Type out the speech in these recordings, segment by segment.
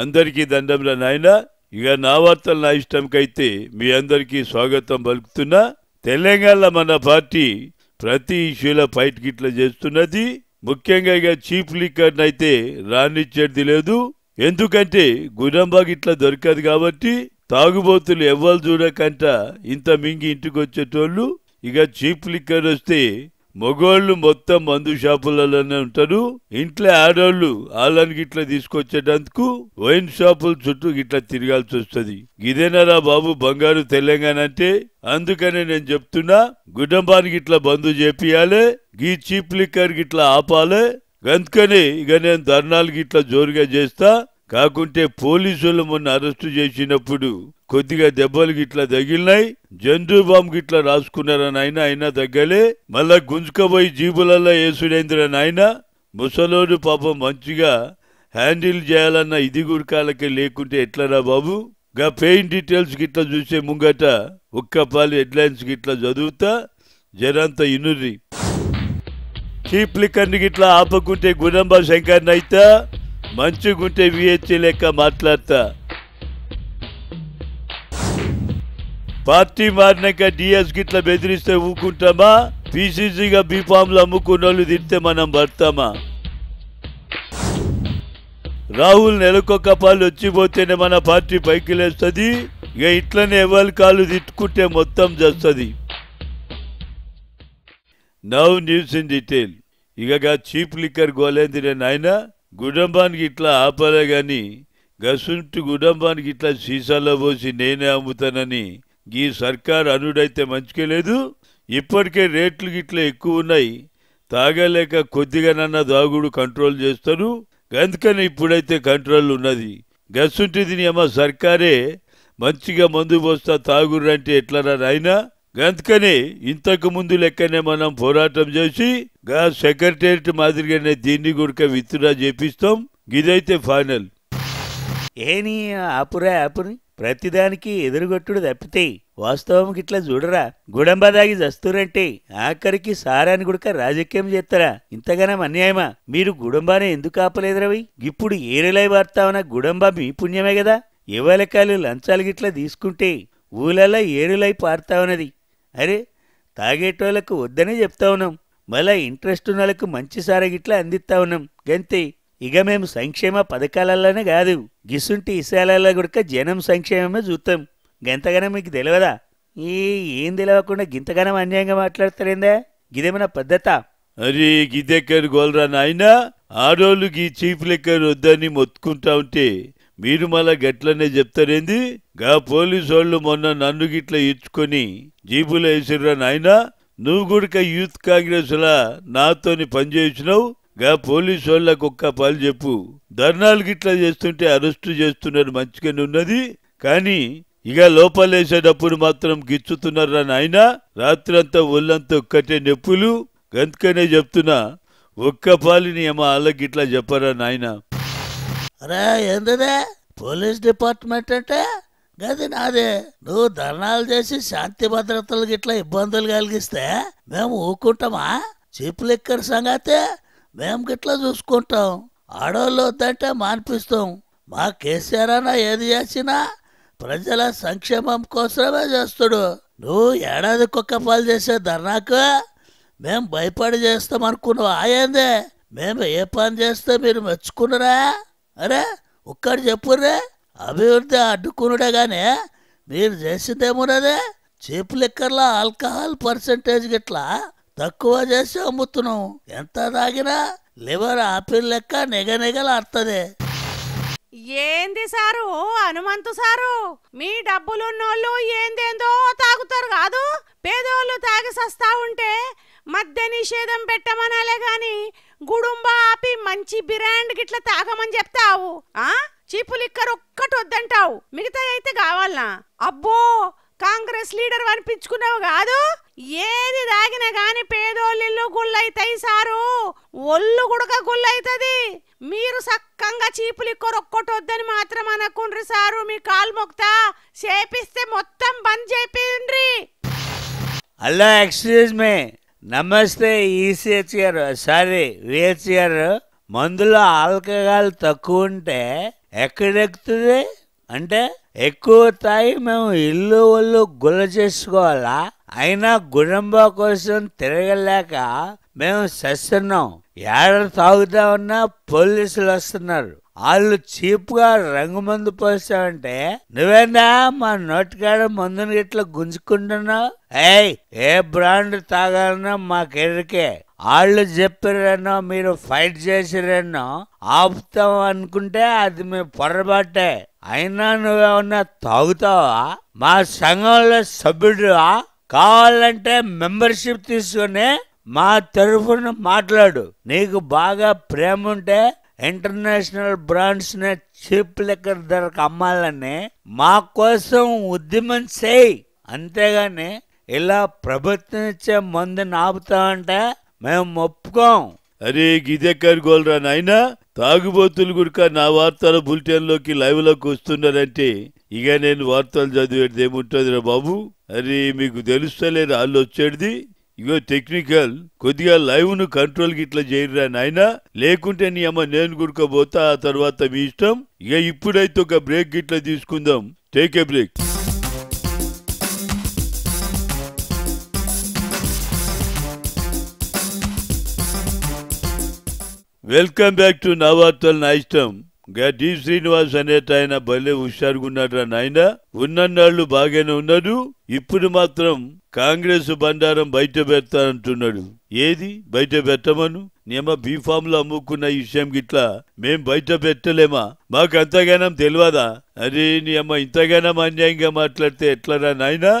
అందరికీ దండంలా నాయన. ఇక నా వార్తలు నా ఇష్టంకైతే మీ అందరికీ స్వాగతం పలుకుతున్నా. తెలంగాణలో మన పార్టీ ప్రతి ఇష్యూలో ఫైట్ గిట్ల చేస్తున్నది. ముఖ్యంగా ఇక చీప్ లిక్కర్ అయితే రానిచ్చేది లేదు. ఎందుకంటే గుడంబా గిట్ల దొరకదు కాబట్టి తాగుబోతులు ఎవ్వరు చూడకంట ఇంత మింగి ఇంటికి వచ్చేటోళ్ళు. ఇక చీప్ లిక్కర్ వస్తే మగోళ్ళు మొత్తం మందు షాపులలోనే ఉంటారు. ఇంట్లో ఆడోళ్ళు వాళ్ళని గిట్ల తీసుకొచ్చేటందుకు వైన్ షాపుల చుట్టూ గిట్ల తిరగాల్సి వస్తుంది. ఇదేనారా బాబు బంగారు తెలంగాణ అంటే? అందుకనే నేను చెప్తున్నా, గుడంబానికి గిట్ల బంద్ చేపియాలి, గీ చీప్ లిక్కర్ గిట్ల ఆపాలి. అందుకనే ఇక నేను ధర్నాలు గిట్ల జోరుగా చేస్తా. కాకుంటే పోలీసులు మొన్న అరెస్టు చేసినప్పుడు కొద్దిగా దెబ్బలు గిట్లా తగిలినాయి. జండు బాంబు గిట్లా రాసుకున్నారని అయినా తగ్గలే. మళ్ళా గుంజుకపోయి జీబులలో వేసుడైందిరని ఆయన. ముసలోడు పాపం మంచిగా హ్యాండిల్ చేయాలన్న ఇది గురికాలకే లేకుంటే ఎట్లరా బాబు? గా పెయిన్ డీటెయిల్స్ గిట్లా చూసే ముంగట ఒక్కపాలి హెడ్లైన్స్ గిట్లా చదువుతా, జరంతా ఇనుర్రి. చీప్ లిక్కర్ని గిట్లా ఆపకుంటే గుడంబా శంకర్ని అయితా, మంచిగుంటే విహెచ్ఏ లెక్క మాట్లాడతా. పార్టీ మారినాక డిఎస్ గిట్ల బెదిరిస్తే ఊకుంటామా? పీసీసీగా బీఫామ్లు అమ్ముకున్న వాళ్ళు తిడితే మనం పడతామా? రాహుల్ నెలకొక పాలు వచ్చిపోతేనే మన పార్టీ పైకి లేస్తుంది. ఇక ఇట్లనే ఎవరి కాళ్ళు తిట్టుకుంటే మొత్తం చేస్తుంది. Now news in detail. ఇక చీప్ లిక్కర్ గోలేందిరే నాయన. గుడంబానికి ఇట్లా ఆపాలే గాని గసుంటి గుడంబానికి ఇట్లా సీసాలో పోసి నేనే అమ్ముతానని ఈ సర్కార్ అనుడైతే మంచిగా లేదు. ఇప్పటికే రేట్లు గిట్లా ఎక్కువ ఉన్నాయి. తాగలేక కొద్దిగానన్నా దాగుడు కంట్రోల్ చేస్తారు. అందుకని ఇప్పుడైతే కంట్రోల్ ఉన్నది. గసుంటిది ఏమో సర్కారే మంచిగా మందు పోస్తా తాగుర్రంటే ఎట్లరా నాయనా? అందుకనే ఇంతకు ముందు లెక్కనే మనం పోరాటం చేసి గా సెక్రటేరియట్ మాదిరిగానే దీన్ని కూడా విత్డ్రా చేపిస్తాం. ఇదైతే ఫైనల్. ఏని ఆపుని ప్రతిదానికి ఎదురుగొట్టుడు తప్పితే వాస్తవం గిట్లా చూడరా. గుడంబా దాగి చస్తురంటే ఆఖరికి సారాన్ని గుడక రాజకీయం చేస్తారా? ఇంతగానం అన్యాయమా? మీరు గుడంబానే ఎందుకు ఆపలేదురవి? ఇప్పుడు ఏరులై వార్తావన గుడంబా మీ పుణ్యమే కదా. ఎవలకాలు లంచాలు గిట్లా తీసుకుంటే ఊళ్ళల్లో ఏరులై పారుతావున్నది. అరే తాగేటోళ్లకు వద్దనే చెప్తా ఉన్నాం, మళ్ళా ఇంట్రెస్ట్ ఉన్న వాళ్ళకు మంచి సారా గిట్లా అందిస్తా ఉన్నాం. గంతే. ఇక మేము సంక్షేమ పథకాలలోనే కాదు, గిసుంటి ఇసాలలో కూడా జనం సంక్షేమమే చూస్తాం. గంతగానం మీకు తెలియదా? ఏం తెలియకుండా గింతగానం అన్యాయంగా మాట్లాడతారేందా? గిదేమన్నా పద్ధత? అరే గిదెక్కరు గోల్రా నాయన. ఆడోళ్ళు గీ చీప్ లెక్కర్ వద్దని మొత్తుకుంటా ఉంటే మీరు మళ్ళా గట్లనే చెప్తారేంది? గా పోలీసు వాళ్ళు మొన్న నన్ను గిట్లా ఇచ్చుకొని జీబులో వేసిర్రా నాయన. నువ్వు కూడా యూత్ కాంగ్రెస్ లా నాతోని పనిచేసినావు. గా పోలీసు వాళ్ళకు ఒక్క పాలు చెప్పు. ధర్నాలు గిట్లా చేస్తుంటే అరెస్టు చేస్తున్నారు, మంచిగానే ఉన్నది. కానీ ఇక లోపలేసేటప్పుడు మాత్రం గిచ్చుతున్నారా నాయన. రాత్రంతా ఒళ్ళంతా ఒక్కటే నొప్పులు. గంతకనే చెప్తున్నా, ఒక్క పాలిని ఏమో వాళ్ళకి గిట్లా చెప్పరా నాయన. అరే ఏందదే పోలీస్ డిపార్ట్మెంట్ అంటే? గది నాదే. నువ్వు ధర్నాలు చేసి శాంతి భద్రతలు గిట్లా ఇబ్బందులు కలిగిస్తే మేము ఊరుకుంటామా? చీప్ లిక్కర్ సంగతే మేము గిట్లా చూసుకుంటాం. ఆడవాళ్ళు వద్దంటే మాన్పిస్తాం. మా కేసీఆర్ అన్న ఏది చేసినా ప్రజల సంక్షేమం కోసమే చేస్తాడు. నువ్వు ఏడాదికొక్క పాలు చేసే ధర్నాకు మేము భయపడి చేస్తాం అనుకున్నావు ఆయందే? మేము ఏ పని చేస్తే మీరు మెచ్చుకున్నారా? అరే ఒక్కటి చెప్పుర్రే, అభివృద్ధి అడ్డుకునుడే గానే మీరు చేసిందేమున్నదే? చీప్ లిక్కర్లో ఆల్కహాల్ పర్సెంటేజ్ గిట్లా తక్కువ చేసి అమ్ముతున్నాం. ఎంత తాగినా లివర్ ఆపిల్ లెక్క నెగనెగలాడుతుంది. ఏంది సారు హనుమంతు సారు, మీ డబ్బులున్నోళ్ళు ఏందేందో తాగుతారు కాదు. పేదోళ్ళు తాగి సస్తా ఉంటే మద్య నిషేధం పెట్టమనాలే గాని గుడుంబా ఆపి మంచి బ్రాండ్ గిట్లా తాగమని చెప్తావు. చీపు లిక్కర్ ఒక్కటి వద్దంటావు, మిగతా అయితే కావాలనా? అబ్బో కాంగ్రెస్ లీడర్ అనిపించుకున్నావు కాదు. ఏది తాగినా గాని పేదోళ్ళు గుళ్ళైతాయి సారు, ఒళ్ళు గుడక గుళ్ళైతది. మీరు సక్కంగా చీపు లిక్కర్ ఒక్కటి వద్దని మాత్రం అనకుండ్రి సారు. మీ కాలు మొక్తా చేపిస్తే మొత్తం బంద్ చేపిండ్రి. హలో ఎక్స్క్యూజ్ మీ, నమస్తే ఈసీహెచ్ గారు, సారీ విహెచ్ గారు. మందులో ఆల్కహాల్ తక్కువ ఉంటే ఎక్కడెక్కుతుంది అంటే ఎక్కువ తాగి మేము ఇల్లు ఒళ్ళు గుల్ల చేసుకోవాలా? అయినా గుడంబా కోసం తిరగలేక మేము చస్తున్నాం. ఏడ తాగుతా ఉన్నా పోలీసులు వస్తున్నారు. వాళ్ళు చీప్ గా రంగు మందు పోస్తామంటే నువ్వేనా మా నోటికాడ మందుని ఇట్లా గుంజుకుంటున్నావు? ఏ బ్రాండ్ తాగాలన్నా మాకెరికే. వాళ్ళు చెప్పారనో మీరు ఫైట్ చేసిరనో ఆపుతాం అనుకుంటే అది మీ పొరపాటే. అయినా నువ్వేమన్నా తాగుతావా? మా సంఘంలో సభ్యుడువా? కావాలంటే మెంబర్షిప్ తీసుకుని మా తరఫున మాట్లాడు. నీకు బాగా ప్రేమ ఉంటే ఇంటర్నేషనల్ బ్రాండ్స్ ని చీప్ లిక్కర్ ధరకు అమ్మాలని మా కోసం ఉద్యమం చేయి. అంతేగాని ఇలా ప్రభుత్వం ఇచ్చే మందుని ఆపుతామంటే మేము ఒప్పుకోం. అరే గిదెక్కడి గోల్రా నాయనా, తాగుబోతులు గురిక నా వార్తల బులెటిన్ లోకి లైవ్ లోకి వస్తున్నారంటే ఇక నేను వార్తలు చదివేది ఏముంటుందిరా బాబు? అరే మీకు తెలుస్తలేదు వాళ్ళు వచ్చేది. ఇగో టెక్నికల్ కొద్దిగా లైవ్ ను కంట్రోల్ కి ఇట్లా చేయరా నాయనా, లేకుంటే నీ అమ్మ నేను గుడకపోతా. ఆ తర్వాత మీ ఇష్టం. ఇక ఇప్పుడైతే ఒక బ్రేక్ గిట్లా తీసుకుందాం. Take a break. Welcome back to నా వార్తలు నా ఇష్టం. డి శ్రీనివాస్ అనేట ఆయన భలే హుషారుగున్నాడు నాయన. ఉన్నన్నాళ్ళు బాగానే ఉన్నాడు. ఇప్పుడు మాత్రం కాంగ్రెస్ బండారం బయట పెడతానంటున్నాడు. ఏది బయట పెట్టమను? నేమ బీఫామ్ లో అమ్ముకున్న విషయం గిట్లా మేం బయట పెట్టలేమా? మాకు అంతగానం తెలియదా? అరే నీ అమ్మ ఇంతగానం అన్యాయంగా మాట్లాడితే ఎట్లరా నాయనా?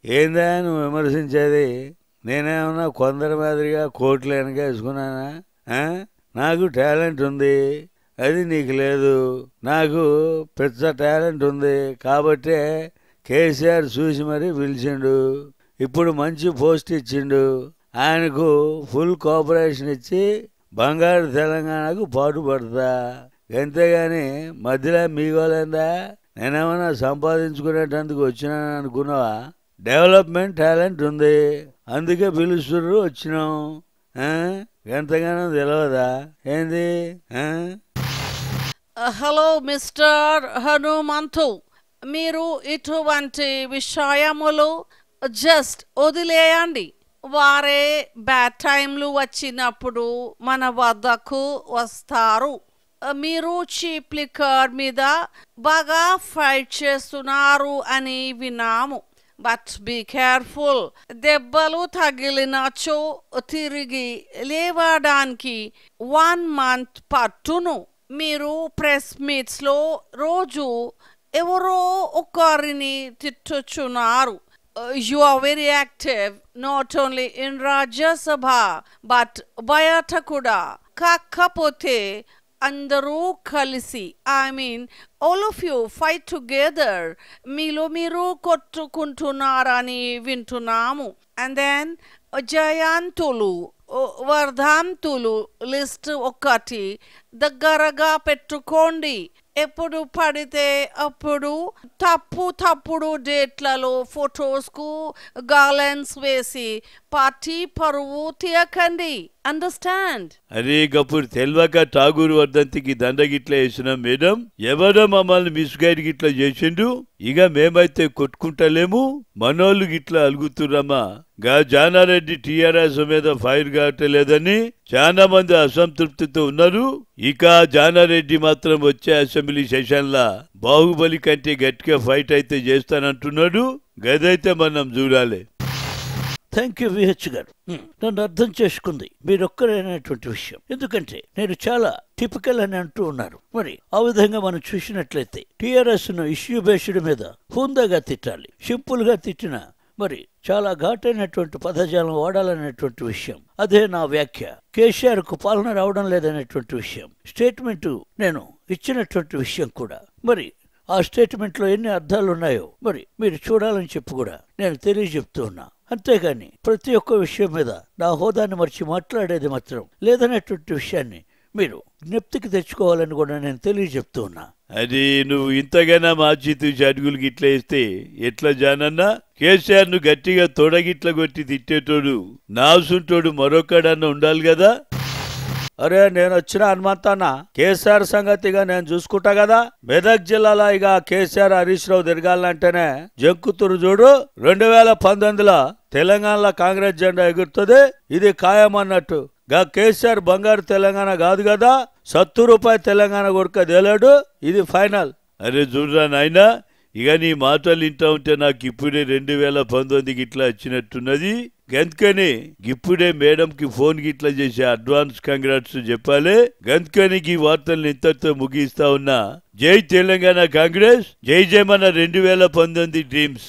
ఏందా నువ్వు విమర్శించేది? నేనేమన్నా కొందరి మాదిరిగా కోట్లు వెనక వేసుకున్నానా? నాకు టాలెంట్ ఉంది, అది నీకు లేదు. నాకు పెద్ద టాలెంట్ ఉంది కాబట్టే కేసీఆర్ చూసి మరీ పిలిచిండు. ఇప్పుడు మంచి పోస్ట్ ఇచ్చిండు. ఆయనకు ఫుల్ కోఆపరేషన్ ఇచ్చి బంగారు తెలంగాణకు పాటుపడతా. అంతేగాని మధ్యలో మీగోలేందా? నేనేమన్నా సంపాదించుకునేటందుకు వచ్చినాను అనుకున్నావా? డెవలప్మెంట్ టాలెంట్ ఉంది, అందుకే పిలుస్తుర్రు, వచ్చినాం. ఎంతగానో తెలియదా ఏంది? హలో మిస్టర్ హనుమంతు, మీరు ఇటువంటి విషయములు జస్ట్ వదిలేయండి. వారే బ్యాడ్ టైంలు వచ్చినప్పుడు మన వద్దకు వస్తారు. మీరు చీప్ లిక్కర్ మీద బాగా ఫైట్ చేస్తున్నారు అని విన్నాము. But be careful. దెబ్బలు తగిలినచో తిరిగి లేవడానికి 1 month పట్టును. మీరు ప్రెస్ మీట్స్ లో రోజు ఎవరో ఒకరిని తిట్టుచున్నారు. You are very active not only in Rajya but బయట కూడా. కాకపోతే అందరూ కలిసి, I mean all of you fight together. మీలో మీరు కొట్టుకుంటున్నారని వింటున్నాము. అండ్ దెన్ జయంతులు వర్ధంతులు లిస్ట్ ఒకటి దగ్గరగా పెట్టుకోండి. ఎప్పుడు పడితే అప్పుడు తప్పుడు డేట్లలో ఫొటోస్కు గాలెన్స్ వేసి పార్టీ పరువు తీయకండి. అండర్స్టాండ్? అరే గప్పుడు తెల్వక ఠాగూర్ వర్ధంతికి దండగిట్లా వేసినాం మేడం. ఎవరో మమ్మల్ని మిస్గైడ్ గిట్లా చేసిండు. ఇక మేమైతే కొట్టుకుంటలేము, మనోళ్ళు గిట్లా అలుగుతుర్రమ్మా. గా జానారెడ్డి టీఆర్ఎస్ మీద ఫైర్ కావట్లేదని చాలా మంది అసంతృప్తితో ఉన్నారు. ఇక జానారెడ్డి మాత్రం వచ్చే అసెంబ్లీ సెషన్ లా బాహుబలి కంటే గట్టిగా ఫైట్ అయితే చేస్తానంటున్నాడు. గదైతే మనం చూడాలి. థ్యాంక్ యూ విహెచ్ గారు. నన్ను అర్థం చేసుకుంది మీరొక్కరైనటువంటి విషయం. ఎందుకంటే నేను చాలా టిపికల్ అని అంటూ ఉన్నారు. మరి ఆ విధంగా మనం చూసినట్లయితే టీఆర్ఎస్ ను ఇష్యూ బేస్డ్ మీద హుందాగా తిట్టాలి. సింపుల్ గా తిట్టిన మరి చాలా ఘాటైనటువంటి పదజాలం వాడాలనేటువంటి విషయం. అదే నా వ్యాఖ్య. కేసీఆర్ కు పాలన రావడం లేదనేటువంటి విషయం స్టేట్మెంట్ నేను ఇచ్చినటువంటి విషయం కూడా. మరి ఆ స్టేట్మెంట్ లో ఎన్ని అర్థాలు ఉన్నాయో మరి మీరు చూడాలని చెప్పి కూడా నేను తెలియజెప్తూ ఉన్నా. అంతేగాని ప్రతి ఒక్క విషయం మీద నా హోదాన్ని మర్చి మాట్లాడేది మాత్రం లేదనేటువంటి విషయాన్ని మీరు జ్ఞప్తికి తెచ్చుకోవాలని కూడా నేను తెలియజెప్తూ ఉన్నా. అది నువ్వు ఇంతగానా మార్చితూ అడుగులు గిట్ల వేస్తే ఎట్లా జానన్నా? కేసీఆర్ ను గట్టిగా తొడగిట్ల కొట్టి తిట్టేటోడు నాసుంటోడు మరొకడన్నా ఉండాలి కదా. అరే నేను వచ్చిన హనుమంతన్న కేసీఆర్ సంగతిగా నేను చూసుకుంటా కదా. మెదక్ జిల్లాలో ఇక కేసీఆర్ హరీష్ రావు తిరగాలంటేనే జంకుతురు చూడు. 2019లో తెలంగాణలో కాంగ్రెస్ జెండా ఎగురుతుంది, ఇది ఖాయం అన్నట్టు. గా కేసీఆర్ బంగారు తెలంగాణ కాదు కదా, 70 రూపాయల తెలంగాణ కొడుక తేలాడు, ఇది ఫైనల్. అరే చూడరా నాయనా, ఇక నీ మాటలు వింటా ఉంటే నాకు ఇప్పుడే 2019 గిట్లా వచ్చినట్టున్నది. గందుకని ఇప్పుడే మేడంకి ఫోన్ గిట్లా చేసి అడ్వాన్స్ కంగ్రాట్స్ చెప్పాలి. గందుకని ఈ వార్తల్ని ఇంతటితో ముగిస్తా ఉన్నా. జై తెలంగాణ కాంగ్రెస్, జై జై మన 2019 డ్రీమ్స్.